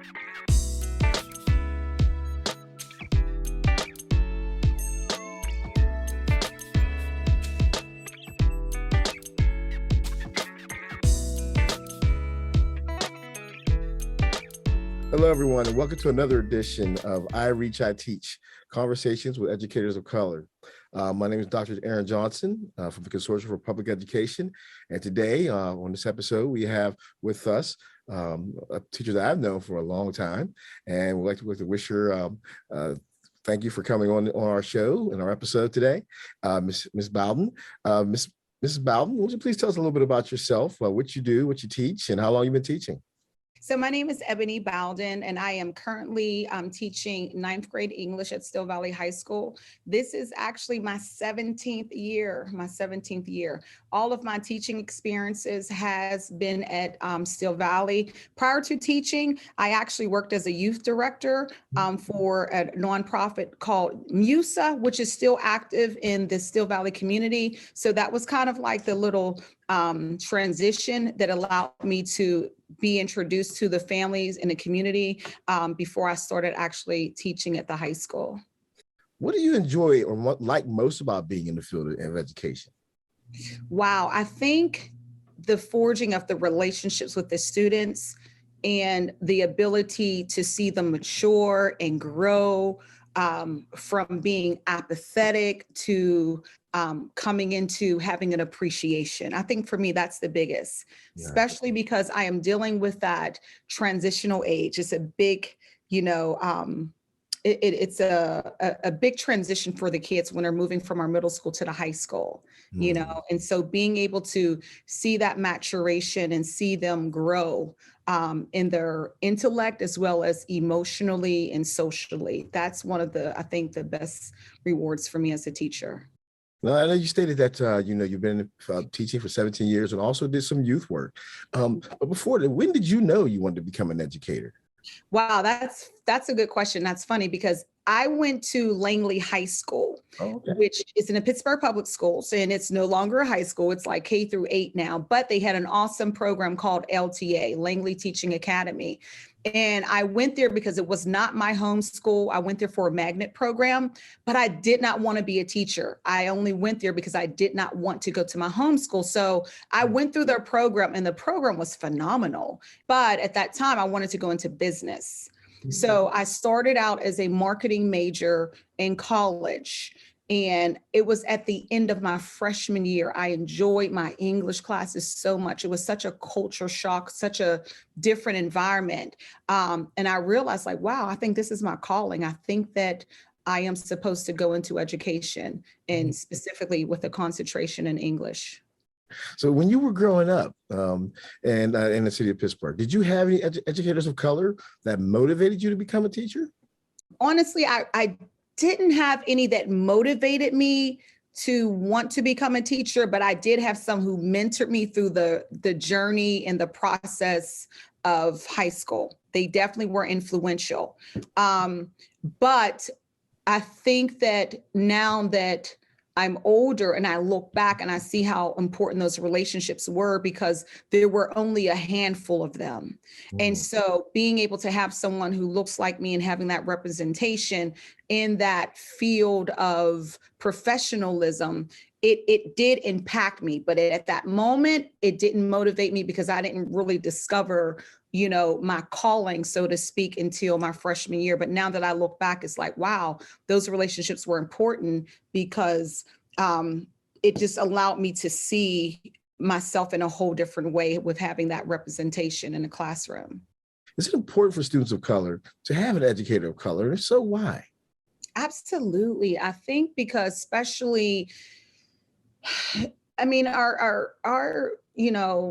Hello, everyone, and welcome to another edition of I Reach, I Teach, Conversations with Educators of Color. My name is Dr. Aaron Johnson from the Consortium for Public Education. And today on this episode, we have with us a teacher that I've known for a long time. And we'd like to wish her thank you for coming on our show and our episode today, Ms. Bowden. Mrs. Bowden, would you please tell us a little bit about yourself, what you do, what you teach, and how long you've been teaching? So my name is Ebony Bowden, and I am currently teaching 9th grade English at Still Valley High School. This is actually my 17th year. All of my teaching experiences has been at Still Valley. Prior to teaching, I actually worked as a youth director for a nonprofit called MUSA, which is still active in the Still Valley community. So that was kind of like the little transition that allowed me to be introduced to the families in the community before I started actually teaching at the high school. What do you enjoy or what like most about being in the field of education? Wow, I think the forging of the relationships with the students and the ability to see them mature and grow from being apathetic to coming into having an appreciation. I think for me, that's the biggest, especially because I am dealing with that transitional age. It's a big, it's a big transition for the kids when they're moving from our middle school to the high school, and so being able to see that maturation and see them grow in their intellect as well as emotionally and socially. That's one of the, I think, the best rewards for me as a teacher. Now, I know you stated that, you've been teaching for 17 years and also did some youth work. But before that, when did you know you wanted to become an educator? Wow, that's a good question. That's funny because I went to Langley High School, which is in the Pittsburgh Public Schools, and it's no longer a high school. It's like K through 8 now, but they had an awesome program called LTA, Langley Teaching Academy. And I went there because it was not my home school. I went there for a magnet program, but I did not want to be a teacher. I only went there because I did not want to go to my home school. So I went through their program and the program was phenomenal. But at that time, I wanted to go into business. So I started out as a marketing major in college. And it was at the end of my freshman year. I enjoyed my English classes so much. It was such a culture shock, such a different environment. And I realized like, wow, I think this is my calling. I think that I am supposed to go into education and specifically with a concentration in English. So when you were growing up in the city of Pittsburgh, did you have any educators of color that motivated you to become a teacher? Honestly, I didn't have any that motivated me to want to become a teacher, but I did have some who mentored me through the journey and the process of high school. They definitely were influential. But I think that now that I'm older and I look back and I see how important those relationships were because there were only a handful of them. And so being able to have someone who looks like me and having that representation in that field of professionalism, it did impact me. But at that moment, it didn't motivate me because I didn't really discover my calling, so to speak, until my freshman year. But now that I look back, it's like, wow, those relationships were important because it just allowed me to see myself in a whole different way with having that representation in the classroom. Is it important for students of color to have an educator of color? And if so, why? Absolutely. I think because especially, I mean, our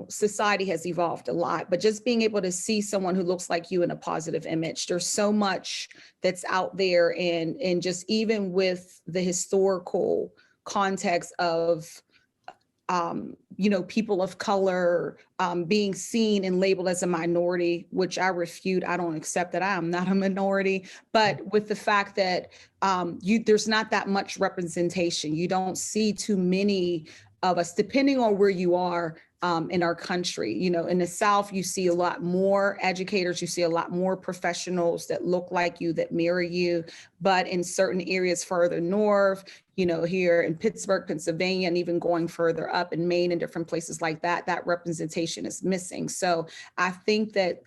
society has evolved a lot, but just being able to see someone who looks like you in a positive image, there's so much that's out there. And just even with the historical context of, people of color being seen and labeled as a minority, which I refute. I don't accept that I am not a minority, but with the fact that there's not that much representation, you don't see too many of us, depending on where you are in our country. You know, in the South, you see a lot more educators, you see a lot more professionals that look like you, that mirror you. But in certain areas further north, you know, here in Pittsburgh, Pennsylvania, and even going further up in Maine and different places like that, that representation is missing. So I think that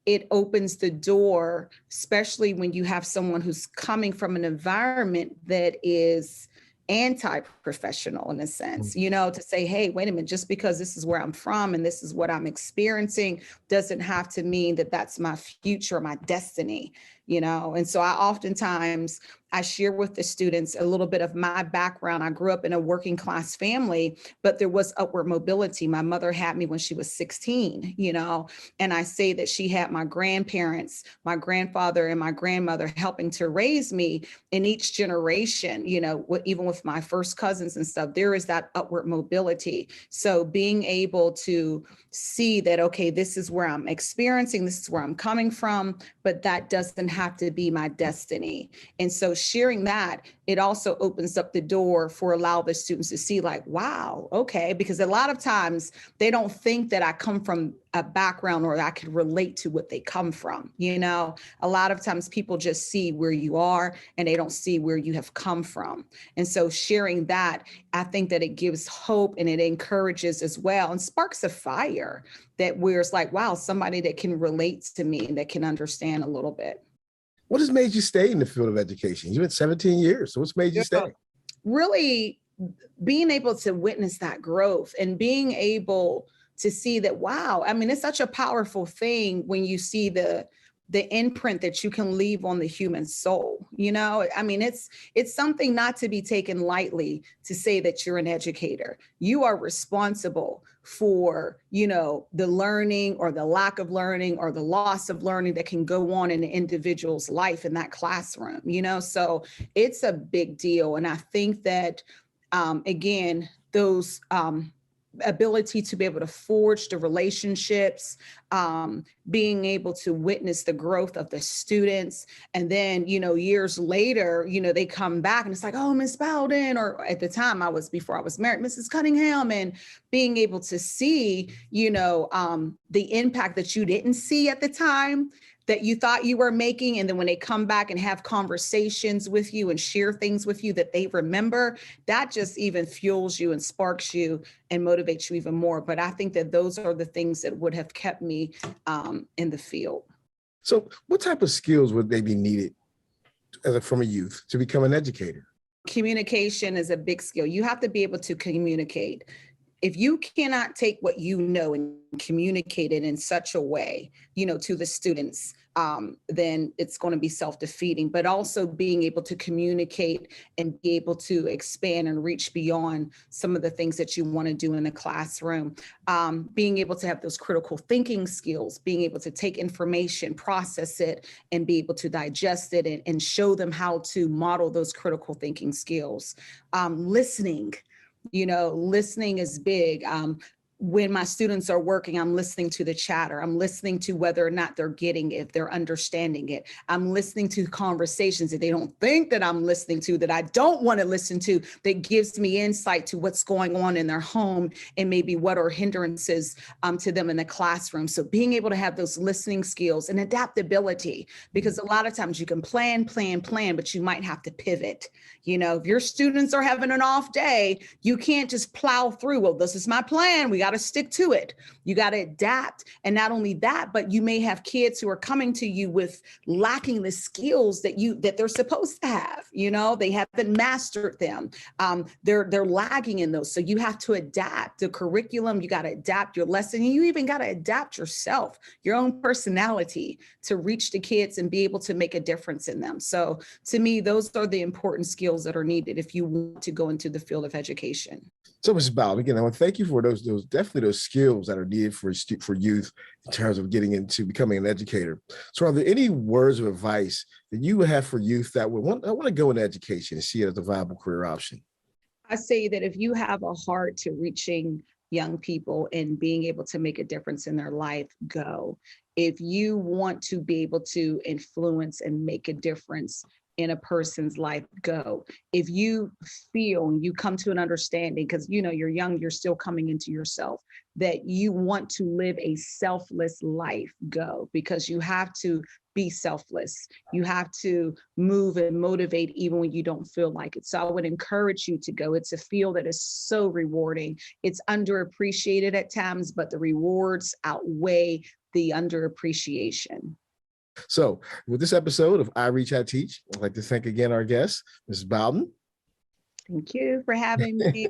it opens the door, especially when you have someone who's coming from an environment that is anti-professional in a sense, you know, to say, hey, wait a minute, just because this is where I'm from and this is what I'm experiencing doesn't have to mean that that's my future, my destiny, you know? And so I share with the students a little bit of my background. I grew up in a working class family, but there was upward mobility. My mother had me when she was 16, you know, and I say that she had my grandparents, my grandfather and my grandmother helping to raise me. In each generation, you know, even with my first cousins and stuff, there is that upward mobility. So being able to see that, okay, this is where I'm experiencing, this is where I'm coming from, but that doesn't have to be my destiny. And so sharing that, it also opens up the door for allow the students to see like, wow, okay, because a lot of times they don't think that I come from a background or that I could relate to what they come from. You know, a lot of times people just see where you are and they don't see where you have come from. And so sharing that, I think that it gives hope and it encourages as well and sparks a fire that where it's like, wow, somebody that can relate to me and that can understand a little bit. What has made you stay in the field of education? You've been 17 years. So what's made you stay? Really being able to witness that growth and being able to see that, wow, I mean, it's such a powerful thing when you see the imprint that you can leave on the human soul. You know, I mean, it's something not to be taken lightly to say that you're an educator. You are responsible for, you know, the learning or the lack of learning or the loss of learning that can go on in an individual's life in that classroom, you know, so it's a big deal. And I think that, again, those ability to be able to forge the relationships, being able to witness the growth of the students. And then, you know, years later, you know, they come back and it's like, oh, Miss Bowden, or at the time before I was married, Mrs. Cunningham, and being able to see, you know, the impact that you didn't see at the time that you thought you were making. And then when they come back and have conversations with you and share things with you that they remember, that just even fuels you and sparks you and motivates you even more. But I think that those are the things that would have kept me in the field. So what type of skills would they be needed from a youth to become an educator? Communication is a big skill. You have to be able to communicate. If you cannot take what you know and communicate it in such a way, you know, to the students, then it's going to be self-defeating. But also being able to communicate and be able to expand and reach beyond some of the things that you want to do in the classroom. Being able to have those critical thinking skills, being able to take information, process it, and be able to digest it and show them how to model those critical thinking skills. Listening. You know, listening is big. When my students are working, I'm listening to the chatter. I'm listening to whether or not they're getting it, if they're understanding it. I'm listening to conversations that they don't think that I'm listening to, that I don't want to listen to, that gives me insight to what's going on in their home and maybe what are hindrances to them in the classroom. So being able to have those listening skills and adaptability, because a lot of times you can plan, but you might have to pivot. You know, if your students are having an off day, you can't just plow through, well, this is my plan, we got to stick to it. You got to adapt. And not only that, but you may have kids who are coming to you with lacking the skills that they're supposed to have. You know, they haven't mastered them. They're lagging in those. So you have to adapt the curriculum. You got to adapt your lesson. And you even got to adapt yourself, your own personality, to reach the kids and be able to make a difference in them. So to me, those are the important skills that are needed if you want to go into the field of education. So, Ms. Bowden, again, I want to thank you for those definitely those skills that are needed for youth in terms of getting into becoming an educator. So, are there any words of advice that you would have for youth that would want to go into education and see it as a viable career option? I say that if you have a heart to reaching young people and being able to make a difference in their life, go. If you want to be able to influence and make a difference in a person's life go. If you feel and you come to an understanding, because you're young, you're still coming into yourself, that you want to live a selfless life, go, because you have to be selfless. You have to move and motivate even when you don't feel like it. So I would encourage you to go. It's a field that is so rewarding. It's underappreciated at times, but the rewards outweigh the underappreciation. So with this episode of I Reach, I Teach, I'd like to thank again our guest, Ms. Bowden. Thank you for having me.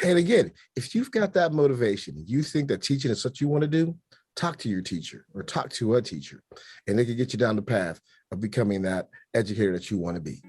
And again, if you've got that motivation, you think that teaching is what you want to do, talk to your teacher or talk to a teacher, and they can get you down the path of becoming that educator that you want to be.